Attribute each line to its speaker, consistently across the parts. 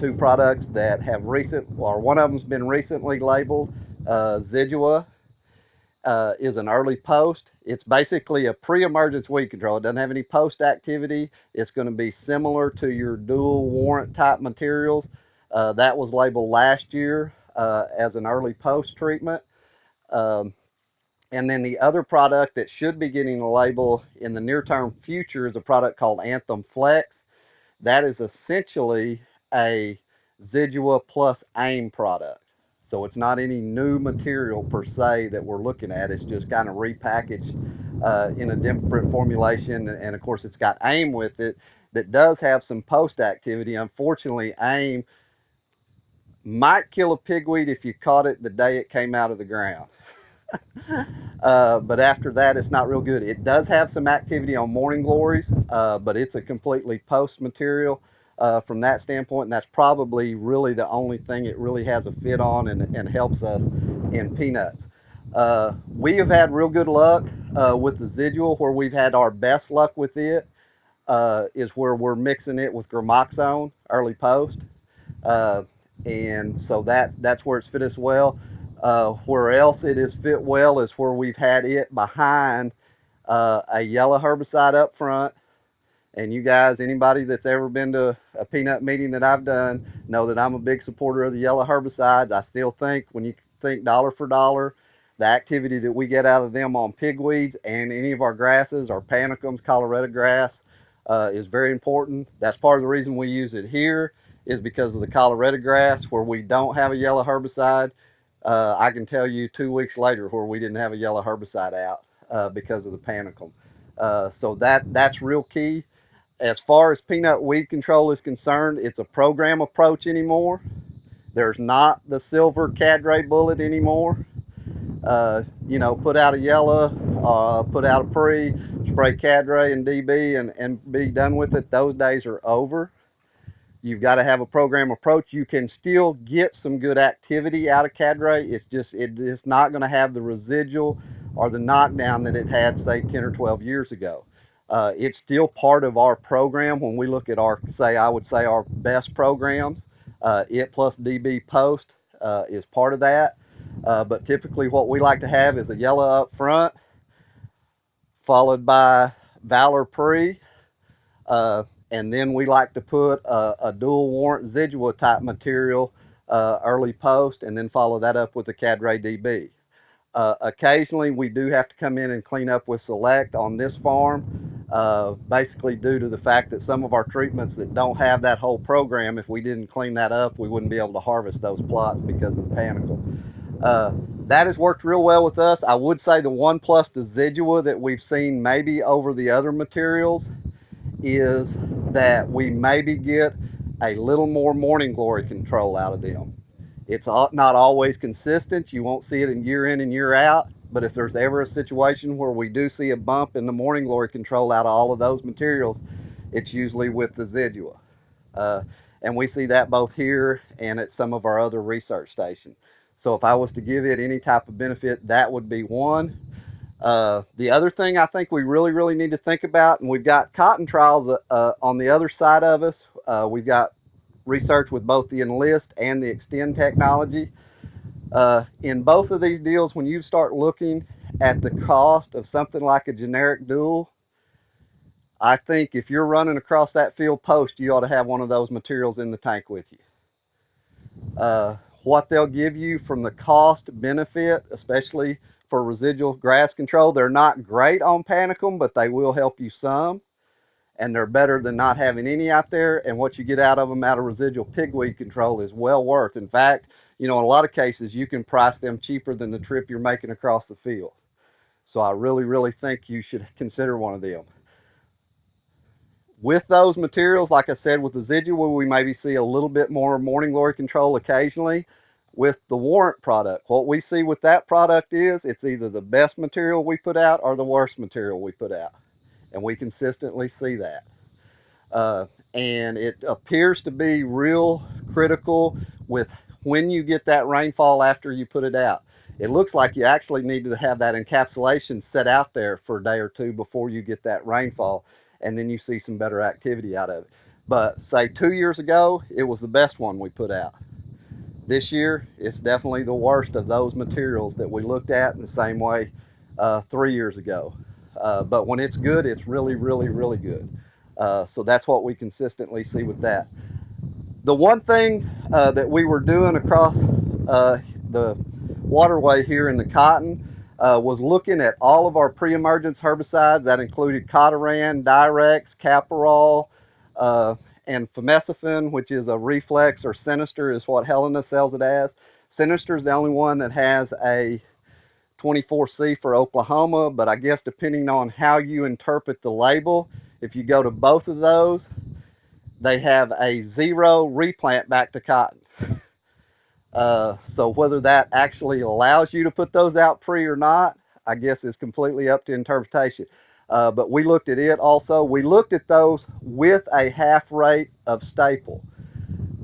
Speaker 1: two products that have one of them's been recently labeled. Zidua is an early post. It's basically a pre-emergence weed control. It doesn't have any post activity. It's going to be similar to your dual warrant type materials. That was labeled last year as an early post treatment. And then the other product that should be getting a label in the near term future is a product called Anthem Flex. That is essentially a Zidua plus AIM product. So it's not any new material per se that we're looking at. It's just kind of repackaged in a different formulation. And of course, it's got AIM with it that does have some post activity. Unfortunately, AIM might kill a pigweed if you caught it the day it came out of the ground. But after that, it's not real good. It does have some activity on morning glories, but it's a completely post material from that standpoint, and that's probably really the only thing it really has a fit on and helps us in peanuts. We have had real good luck with the Zidua. Where we've had our best luck with it is where we're mixing it with Gramoxone early post, and so that's where it's fit us well. Where else it is fit well is where we've had it behind a yellow herbicide up front. And you guys, anybody that's ever been to a peanut meeting that I've done, know that I'm a big supporter of the yellow herbicides. I still think when you think dollar for dollar, the activity that we get out of them on pigweeds and any of our grasses, our panicums, Colorado grass, is very important. That's part of the reason we use it here, is because of the Colorado grass where we don't have a yellow herbicide. I can tell you 2 weeks later where we didn't have a yellow herbicide out because of the panicum. So that's real key. As far as peanut weed control is concerned, it's a program approach anymore. There's not the silver Cadre bullet anymore. Put out a yellow, put out a pre, spray Cadre and DB and be done with it. Those days are over. You've got to have a program approach. You can still get some good activity out of Cadre. It's not going to have the residual or the knockdown that it had, say, 10 or 12 years ago. It's still part of our program. When we look at our best programs, it plus DB post is part of that. But typically what we like to have is a yellow up front, followed by Valor pre, and then we like to put a dual warrant Zidua type material early post, and then follow that up with a Cadre DB. Occasionally we do have to come in and clean up with Select on this farm, basically due to the fact that some of our treatments that don't have that whole program, if we didn't clean that up, we wouldn't be able to harvest those plots because of the panicle. That has worked real well with us. I would say the one plus to Zidua that we've seen maybe over the other materials is that we maybe get a little more morning glory control out of them. It's not always consistent. You won't see it in and year out, but if there's ever a situation where we do see a bump in the morning glory control out of all of those materials, it's usually with the Zidua. And we see that both here and at some of our other research stations. So if I was to give it any type of benefit, that would be one. The other thing I think we really need to think about, and we've got cotton trials on the other side of us. We've got research with both the Enlist and the Extend technology. In both of these deals, when you start looking at the cost of something like a generic dual, I think if you're running across that field post, you ought to have one of those materials in the tank with you. What they'll give you from the cost benefit, especially for residual grass control, they're not great on panicum, but they will help you some. And they're better than not having any out there. And what you get out of them out of residual pigweed control is well worth. In fact, in a lot of cases, you can price them cheaper than the trip you're making across the field. So I really think you should consider one of them. With those materials, like I said, with the Zidua, we maybe see a little bit more morning glory control occasionally. With the warrant product, what we see with that product is it's either the best material we put out or the worst material we put out. And we consistently see that. And it appears to be real critical with when you get that rainfall after you put it out. It looks like you actually need to have that encapsulation set out there for a day or two before you get that rainfall, and then you see some better activity out of it. But say 2 years ago, it was the best one we put out. This year, it's definitely the worst of those materials that we looked at in the same way 3 years ago. But when it's good, it's really, really, really good. So that's what we consistently see with that. The one thing that we were doing across the waterway here in the cotton was looking at all of our pre-emergence herbicides. That included Cotoran, Direx, Caparol, and Famecifin, which is a reflex, or Sinister is what Helena sells it as. Sinister is the only one that has a 24C for Oklahoma, but I guess depending on how you interpret the label, if you go to both of those, they have a 0 replant back to cotton. So whether that actually allows you to put those out pre or not, I guess is completely up to interpretation. But we looked at it also. We looked at those with a half rate of staple.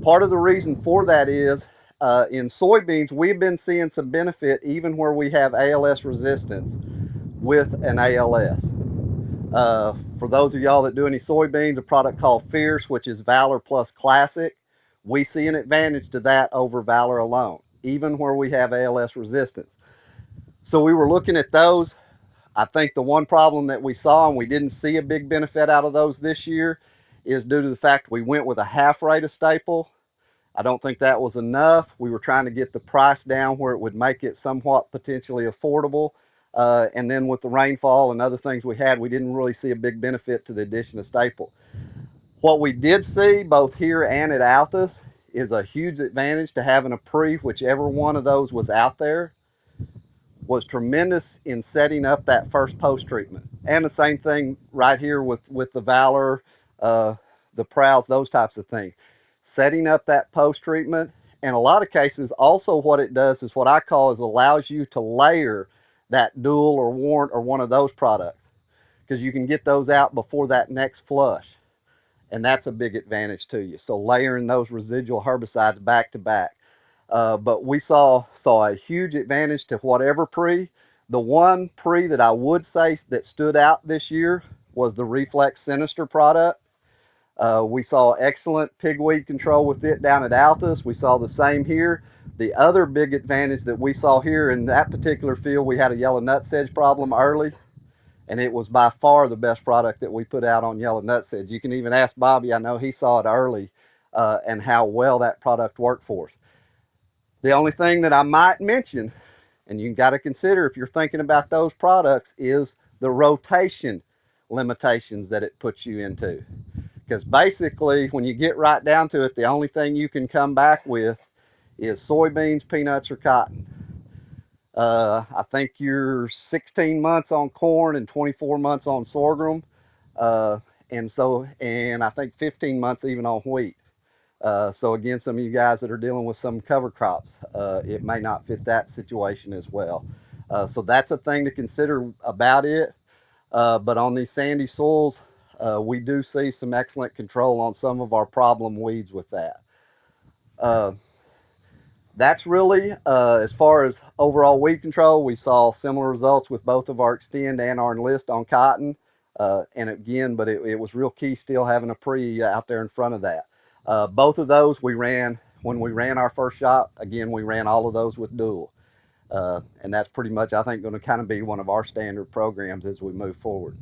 Speaker 1: Part of the reason for that is in soybeans, we've been seeing some benefit even where we have ALS resistance with an ALS. For those of y'all that do any soybeans, a product called Fierce, which is Valor plus Classic, we see an advantage to that over Valor alone, even where we have ALS resistance. So we were looking at those. I think the one problem that we saw, and we didn't see a big benefit out of those this year, is due to the fact we went with a half rate of staple. I don't think that was enough. We were trying to get the price down where it would make it somewhat potentially affordable. And then with the rainfall and other things we had, we didn't really see a big benefit to the addition of staple. What we did see both here and at Altus is a huge advantage to having a pre, whichever one of those was out there, was tremendous in setting up that first post treatment. And the same thing right here with the Valor, the Prouds, those types of things. Setting up that post treatment, and a lot of cases also what it does is what I call is allows you to layer that Dual or Warrant or one of those products, because you can get those out before that next flush, and that's a big advantage to you. So layering those residual herbicides back to back. But we saw a huge advantage to whatever pre. The one pre that I would say that stood out this year was the Reflex Sinister product. We saw excellent pigweed control with it down at Altus. We saw the same here. The other big advantage that we saw here in that particular field, we had a yellow nutsedge problem early, and it was by far the best product that we put out on yellow nutsedge. You can even ask Bobby, I know he saw it early, and how well that product worked for us. The only thing that I might mention, and you got to consider if you're thinking about those products, is the rotation limitations that it puts you into. Because basically, when you get right down to it, the only thing you can come back with is soybeans, peanuts, or cotton. I think you're 16 months on corn and 24 months on sorghum. And I think 15 months even on wheat. So again, some of you guys that are dealing with some cover crops, it may not fit that situation as well. So that's a thing to consider about it. But on these sandy soils, we do see some excellent control on some of our problem weeds with that. That's really, as far as overall weed control, we saw similar results with both of our Extend and our Enlist on cotton. And again, but it was real key still having a pre out there in front of that. Both of those we ran, when we ran our first shot, again, we ran all of those with Dual. And that's pretty much, I think, going to kind of be one of our standard programs as we move forward.